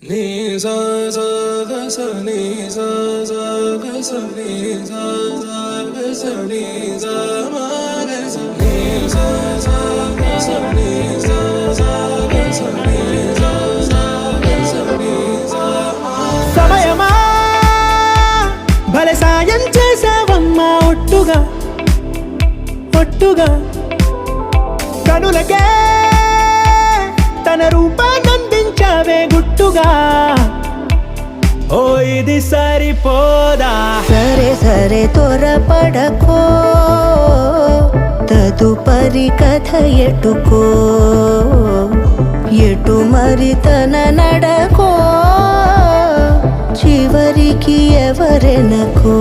నీ సా సా గ స నీ సా సా గ స నీ సా సా గ స నీ సా మా గ స నీ సా సా గ స నీ సా సా గ స నీ సా సా గ స నీ సా మా. సమయమా భలే సాయం చేసావమ్మా ఒట్టుగా ఒట్టుగా కనులకే తన రూపాన్నందించావే గుట్టుగా. ఓ ఇది సరిపోదా సరే సరే త్వరపడకో తదుపరి కథ ఎటుకో ఎటు మరి తన నడకో చివరికి ఎవరెనకో.